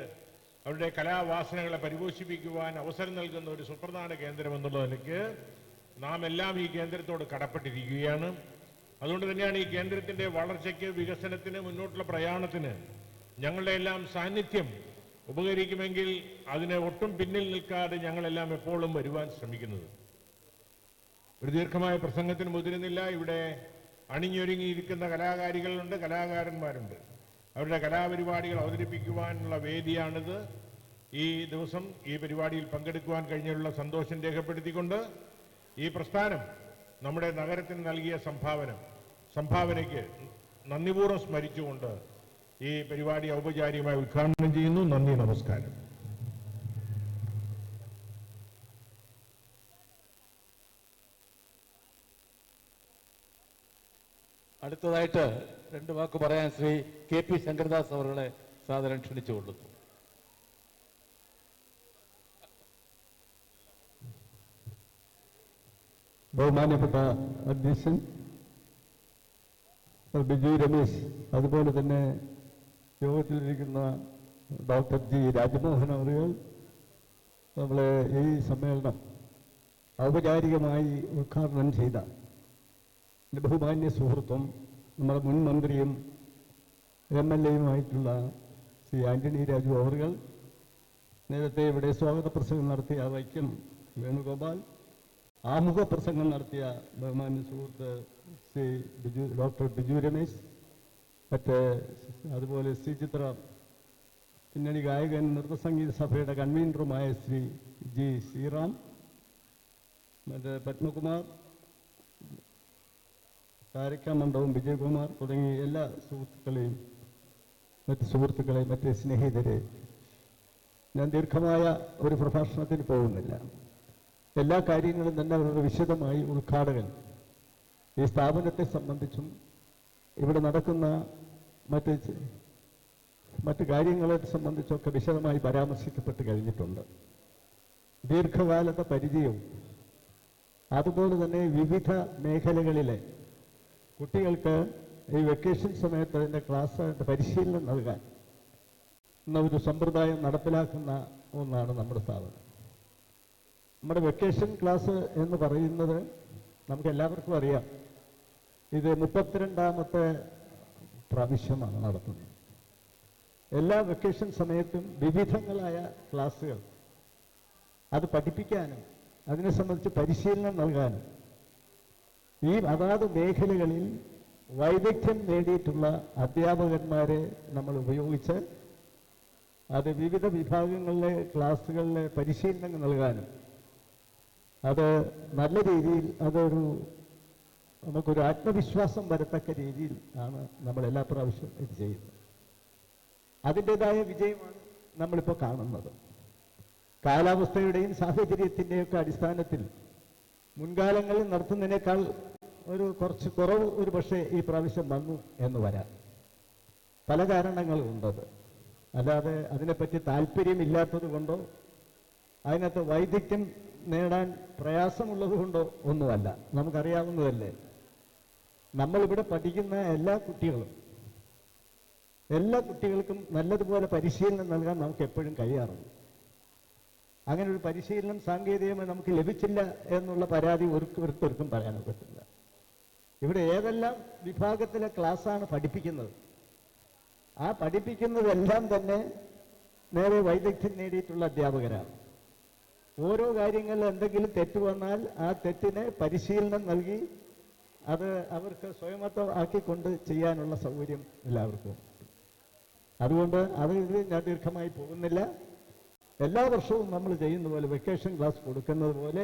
അവരുടെ കലാവാസനകളെ പരിപോഷിപ്പിക്കുവാൻ അവസരം നൽകുന്ന ഒരു സുപ്രധാന കേന്ദ്രം എന്നുള്ള നിലയ്ക്ക് നാം എല്ലാം ഈ കേന്ദ്രത്തോട് കടപ്പെട്ടിരിക്കുകയാണ്. അതുകൊണ്ട് തന്നെയാണ് ഈ കേന്ദ്രത്തിന്റെ വളർച്ചയ്ക്ക്, വികസനത്തിന്, മുന്നോട്ടുള്ള പ്രയാണത്തിന് ഞങ്ങളുടെ എല്ലാം സാന്നിധ്യം ഉപകരിക്കുമെങ്കിൽ അതിനെ ഒട്ടും പിന്നിൽ നിൽക്കാതെ ഞങ്ങളെല്ലാം എപ്പോഴും വരുവാൻ ശ്രമിക്കുന്നത്. ഒരു ദീർഘമായ പ്രസംഗത്തിന് മുതിരുന്നില്ല. ഇവിടെ അണിഞ്ഞൊരുങ്ങിയിരിക്കുന്ന കലാകാരികളുണ്ട്, കലാകാരന്മാരുണ്ട്. അവരുടെ കലാപരിപാടികൾ അവതരിപ്പിക്കുവാനുള്ള വേദിയാണിത്. ഈ ദിവസം ഈ പരിപാടിയിൽ പങ്കെടുക്കുവാൻ കഴിഞ്ഞുള്ള സന്തോഷം രേഖപ്പെടുത്തിക്കൊണ്ട് ഈ പ്രസ്ഥാനം നമ്മുടെ നഗരത്തിന് നൽകിയ സംഭാവനയ്ക്ക് നന്ദിപൂർവ്വം സ്മരിച്ചുകൊണ്ട് ഈ പരിപാടി ഔപചാരികമായി ഉദ്ഘാടനം ചെയ്യുന്നു. നന്ദി, നമസ്കാരം. അടുത്തതായിട്ട് 2 വാക്ക് പറയാൻ ശ്രീ KP ശങ്കരദാസ് അവരുടെ സാദരം ക്ഷണിച്ചുകൊള്ളുന്നു. ബഹുമാനപ്പെട്ട അധ്യക്ഷൻ, ബിജു രമേശ്, അതുപോലെ തന്നെ യോഗത്തിലിരിക്കുന്ന ഡോക്ടർ ജി രാജ്മോഹൻ അവറുകൾ നമ്മളെ ഈ സമ്മേളനം ഔപചാരികമായി ഉദ്ഘാടനം ചെയ്ത എൻ്റെ ബഹുമാന്യ സുഹൃത്തും നമ്മുടെ മുൻ മന്ത്രിയും MLA-യുമായിട്ടുള്ള ശ്രീ ആന്റണി രാജു അവറുകൾ, നേരത്തെ ഇവിടെ സ്വാഗത പ്രസംഗം നടത്തിയ വൈക്കം വേണുഗോപാൽ, ആമുഖ പ്രസംഗം നടത്തിയ ബഹുമാന്യ സുഹൃത്ത് ശ്രീ ഡോക്ടർ ബിജു രമേശ്, അതുപോലെ ശ്രീ ചിത്ര, പിന്നണി ഗായകൻ നൃത്തസംഗീത സഭയുടെ കൺവീനറുമായ ശ്രീ ജി ശ്രീറാം, പത്മകുമാർ, കാരക്കാമണ്ഡവും വിജയകുമാർ തുടങ്ങി എല്ലാ സുഹൃത്തുക്കളെയും മറ്റ് സ്നേഹിതരെ, ഞാൻ ദീർഘമായ ഒരു പ്രഭാഷണത്തിന് പോകുന്നില്ല. എല്ലാ കാര്യങ്ങളും തന്നെ വളരെ വിശദമായി ഉദ്ഘാടകൻ ഈ സ്ഥാപനത്തെ സംബന്ധിച്ചും ഇവിടെ നടക്കുന്ന മറ്റ് കാര്യങ്ങളെ സംബന്ധിച്ചൊക്കെ വിശദമായി പരാമർശിക്കപ്പെട്ട് കഴിഞ്ഞിട്ടുണ്ട്. ദീർഘകാലത്തെ പരിചയവും അതുപോലെ തന്നെ വിവിധ മേഖലകളിലെ കുട്ടികൾക്ക് ഈ വെക്കേഷൻ സമയത്ത് അതിൻ്റെ ക്ലാസ് പരിശീലനം നൽകാൻ എന്ന ഒരു സമ്പ്രദായം നടപ്പിലാക്കുന്ന ഒന്നാണ് നമ്മുടെ സ്ഥാപനം. നമ്മുടെ വെക്കേഷൻ ക്ലാസ് എന്ന് പറയുന്നത് നമുക്ക് എല്ലാവർക്കും അറിയാം, ഇത് 32ാമത്തെ പ്രാവശ്യമാണ് നടത്തുന്നത്. എല്ലാ വെക്കേഷൻ സമയത്തും വിവിധങ്ങളായ ക്ലാസ്സുകൾ അത് പഠിപ്പിക്കാനും അതിനെ സംബന്ധിച്ച് പരിശീലനം നൽകാനും ഈ അതാത് മേഖലകളിൽ വൈദഗ്ധ്യം നേടിയിട്ടുള്ള അധ്യാപകന്മാരെ നമ്മൾ ഉപയോഗിച്ച് അത് വിവിധ വിഭാഗങ്ങളിലെ ക്ലാസ്സുകളിലെ പരിശീലനം നൽകാനും അത് നല്ല രീതിയിൽ നമുക്കൊരു ആത്മവിശ്വാസം വരത്തക്ക രീതിയിൽ ആണ് നമ്മൾ എല്ലാ പ്രാവശ്യവും ഇത് ചെയ്യുന്നത്. അതിൻ്റെതായ വിജയമാണ് നമ്മളിപ്പോൾ കാണുന്നത്. കാലാവസ്ഥയുടെയും സാഹചര്യത്തിൻ്റെയൊക്കെ അടിസ്ഥാനത്തിൽ മുൻകാലങ്ങളിൽ നടത്തുന്നതിനേക്കാൾ കുറച്ച് കുറവ് ഒരു പക്ഷേ ഈ പ്രാവശ്യം വന്നു എന്ന് വരാം. പല കാരണങ്ങളുണ്ടത്. അല്ലാതെ അതിനെപ്പറ്റി താല്പര്യമില്ലാത്തത് കൊണ്ടോ അതിനകത്ത് വൈദഗ്ധ്യം നേടാൻ പ്രയാസമുള്ളത് കൊണ്ടോ ഒന്നുമല്ല. നമുക്കറിയാവുന്നതല്ലേ, നമ്മളിവിടെ പഠിക്കുന്ന എല്ലാ കുട്ടികൾക്കും നല്ലതുപോലെ പരിശീലനം നൽകാൻ നമുക്ക് എപ്പോഴും കഴിയാറുണ്ട്. അങ്ങനെ ഒരു പരിശീലനം സാങ്കേതികമായി നമുക്ക് ലഭിച്ചില്ല എന്നുള്ള പരാതി ഒരിക്കലും പറയാൻ പറ്റില്ല. ഇവിടെ ഏതെല്ലാം വിഭാഗത്തിലെ ക്ലാസ്സാണ് പഠിപ്പിക്കുന്നത്, ആ പഠിപ്പിക്കുന്നതെല്ലാം തന്നെ നേരെ വൈദഗ്ധ്യം നേടിയിട്ടുള്ള അധ്യാപകരാണ്. ഓരോ കാര്യങ്ങളിൽ എന്തെങ്കിലും തെറ്റ് വന്നാൽ ആ തെറ്റിനെ പരിശീലനം നൽകി അത് അവർക്ക് സ്വയമത്വം ആക്കിക്കൊണ്ട് ചെയ്യാനുള്ള സൗകര്യം എല്ലാവർക്കും. അതുകൊണ്ട് ഇത് ഞാൻ ദീർഘമായി പോകുന്നില്ല. എല്ലാ വർഷവും നമ്മൾ ചെയ്യുന്ന പോലെ വെക്കേഷൻ ക്ലാസ് കൊടുക്കുന്നത് പോലെ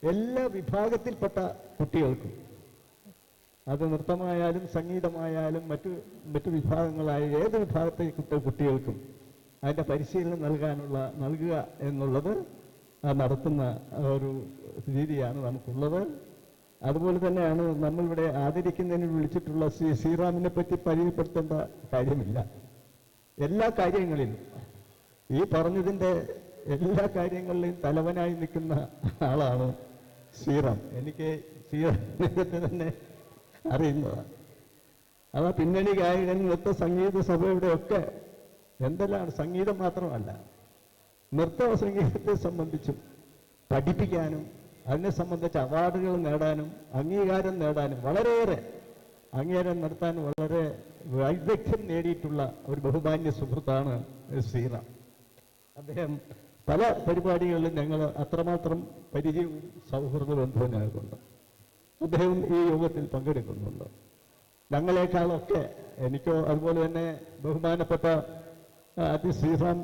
എല്ലാ വിഭാഗത്തിൽപ്പെട്ട കുട്ടികൾക്കും, അത് നൃത്തമായാലും സംഗീതമായാലും മറ്റു വിഭാഗങ്ങളായ ഏത് വിഭാഗത്തെ കുട്ടികൾക്കും അതിൻ്റെ പരിശീലനം നൽകുക എന്നുള്ളത് നടത്തുന്ന ഒരു രീതിയാണ് നമുക്കുള്ളത്. അതുപോലെ തന്നെയാണ് നമ്മളിവിടെ ആദരിക്കുന്നതിന് വിളിച്ചിട്ടുള്ള ശ്രീ ശ്രീറാമിനെ പറ്റി പരിചയപ്പെടുത്തേണ്ട കാര്യമില്ല. എല്ലാ കാര്യങ്ങളിലും ഈ പറഞ്ഞതിൻ്റെ എല്ലാ കാര്യങ്ങളിലെയും തലവനായി നിൽക്കുന്ന ആളാണ് ശ്രീറാം. എനിക്ക് ശ്രീറാമിനെ തന്നെ അറിയുന്നതാണ്. അവ പിന്നണി ഗായകൻ, നൃത്ത സംഗീത സഭയുടെയൊക്കെ എന്തെല്ലാം സംഗീതം മാത്രമല്ല, നൃത്ത സംഗീതത്തെ സംബന്ധിച്ചും പഠിപ്പിക്കാനും അതിനെ സംബന്ധിച്ച് അവാർഡുകൾ നേടാനും അംഗീകാരം നേടാനും വളരെയേറെ അംഗീകാരം നടത്താനും വളരെ വൈദഗ്ധ്യം നേടിയിട്ടുള്ള ഒരു ബഹുമാന്യ സുഹൃത്താണ് ശ്രീറാം. അദ്ദേഹം പല പരിപാടികളിലും ഞങ്ങൾ അത്രമാത്രം പരിചയവും സൗഹൃദ ബന്ധവും ഞങ്ങൾക്കുണ്ട്. അദ്ദേഹം ഈ യോഗത്തിൽ പങ്കെടുക്കുന്നുണ്ട്. ഞങ്ങളെക്കാളൊക്കെ എനിക്കോ അതുപോലെ തന്നെ ബഹുമാനപ്പെട്ട ശ്രീറാം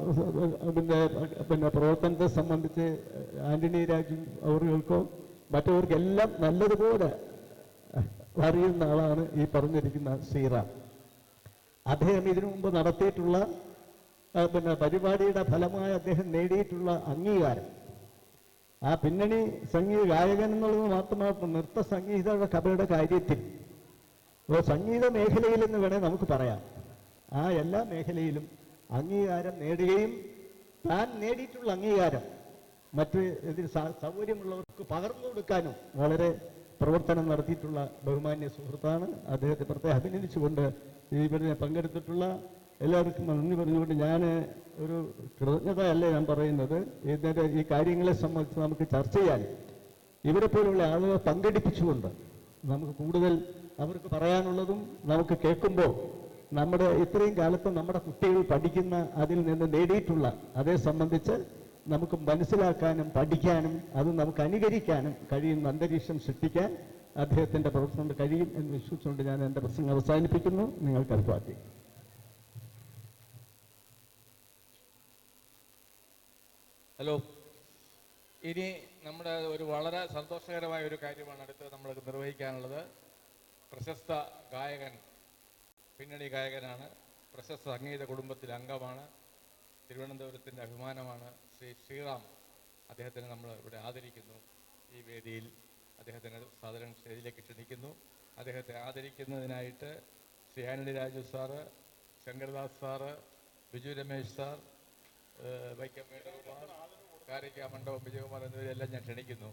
പിന്നെ പ്രവർത്തനത്തെ സംബന്ധിച്ച് ആന്റണി രാജു അവർക്കോ മറ്റവർക്കെല്ലാം നല്ലതുപോലെ അറിയുന്ന ആളാണ് ഈ പറഞ്ഞിരിക്കുന്ന ശ്രീറാം. അദ്ദേഹം ഇതിനു മുമ്പ് നടത്തിയിട്ടുള്ള പരിപാടിയുടെ ഫലമായി അദ്ദേഹം നേടിയിട്ടുള്ള അംഗീകാരം, ആ പിന്നണി സംഗീത ഗായകൻ എന്നുള്ളത് മാത്രമാണ് നൃത്ത സംഗീത കഥയുടെ കാര്യത്തിൽ സംഗീത മേഖലയിൽ എന്ന് വേണേൽ നമുക്ക് പറയാം. ആ എല്ലാ മേഖലയിലും അംഗീകാരം നേടുകയും താൻ നേടിയിട്ടുള്ള അംഗീകാരം മറ്റ് ഇതിൽ സൗകര്യമുള്ളവർക്ക് പകർന്നു കൊടുക്കാനും വളരെ പ്രവർത്തനം നടത്തിയിട്ടുള്ള ബഹുമാന്യ സുഹൃത്താണ്. അദ്ദേഹത്തെ പ്രത്യേകം അഭിനന്ദിച്ചുകൊണ്ട് ഇവിടെ പങ്കെടുത്തിട്ടുള്ള എല്ലാവർക്കും നന്ദി പറഞ്ഞുകൊണ്ട് ഞാൻ ഒരു കൃതജ്ഞതയല്ല ഞാൻ പറയുന്നത്, ഇതിൻ്റെ ഈ കാര്യങ്ങളെ സംബന്ധിച്ച് നമുക്ക് ചർച്ച ചെയ്യാൻ ഇവരെ പോലുള്ള ആളുകളെ പങ്കെടുപ്പിച്ചുകൊണ്ട് നമുക്ക് കൂടുതൽ അവർക്ക് പറയാനുള്ളതും നമുക്ക് കേൾക്കുമ്പോൾ നമ്മുടെ ഇത്രയും കാലത്ത് നമ്മുടെ കുട്ടികൾ പഠിക്കുന്ന അതിൽ നിന്ന് നേടിയിട്ടുള്ള അതേ സംബന്ധിച്ച് നമുക്ക് മനസ്സിലാക്കാനും പഠിക്കാനും അത് നമുക്ക് അനുകരിക്കാനും കഴിയുന്ന അന്തരീക്ഷം സൃഷ്ടിക്കാൻ അദ്ദേഹത്തിൻ്റെ പ്രവർത്തനം കൊണ്ട് കഴിയും എന്ന് വിശ്വസിച്ചുകൊണ്ട് ഞാൻ എൻ്റെ പ്രസംഗം അവസാനിപ്പിക്കുന്നു. നിങ്ങൾക്ക് അഭിവാദ്യം. ഹലോ, ഇനി നമ്മുടെ ഒരു വളരെ സന്തോഷകരമായ ഒരു കാര്യമാണ് അടുത്ത് നമ്മൾ നിർവഹിക്കാനുള്ളത്. പ്രശസ്ത ഗായകൻ, പിന്നണി ഗായകനാണ്, പ്രശസ്ത സംഗീത കുടുംബത്തിലെ അംഗമാണ്, തിരുവനന്തപുരത്തിൻ്റെ അഭിമാനമാണ് ശ്രീ ശ്രീറാം. അദ്ദേഹത്തിനെ നമ്മൾ ഇവിടെ ആദരിക്കുന്നു. ഈ വേദിയിൽ അദ്ദേഹത്തിന് സാധാരണ സ്റ്റേജിലേക്ക് ക്ഷണിക്കുന്നു. അദ്ദേഹത്തെ ആദരിക്കുന്നതിനായിട്ട് Shri Antony Raju sir, Shankardas sir, Biju Ramesh sir, Vaikom Venukumar, Karikkamandapam Vijayakumar എന്നിവരെല്ലാം ഞാൻ ക്ഷണിക്കുന്നു.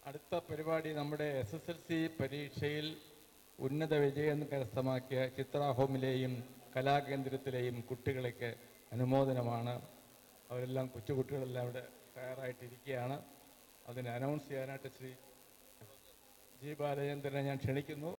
അടുത്ത പരിപാടി നമ്മുടെ SSLC പരീക്ഷയിൽ ഉന്നത വിജയം കരസ്ഥമാക്കിയ ചിത്ര ഹോമിലെയും കലാകേന്ദ്രത്തിലെയും കുട്ടികളൊക്കെ അനുമോദനമാണ്. അവരെല്ലാം കൊച്ചുകുട്ടികളെല്ലാം ഇവിടെ തയ്യാറായിട്ടിരിക്കുകയാണ്. അതിനെ അനൗൺസ് ചെയ്യാനായിട്ട് ശ്രീ ജി ബാലചന്ദ്രനെ ഞാൻ ക്ഷണിക്കുന്നു.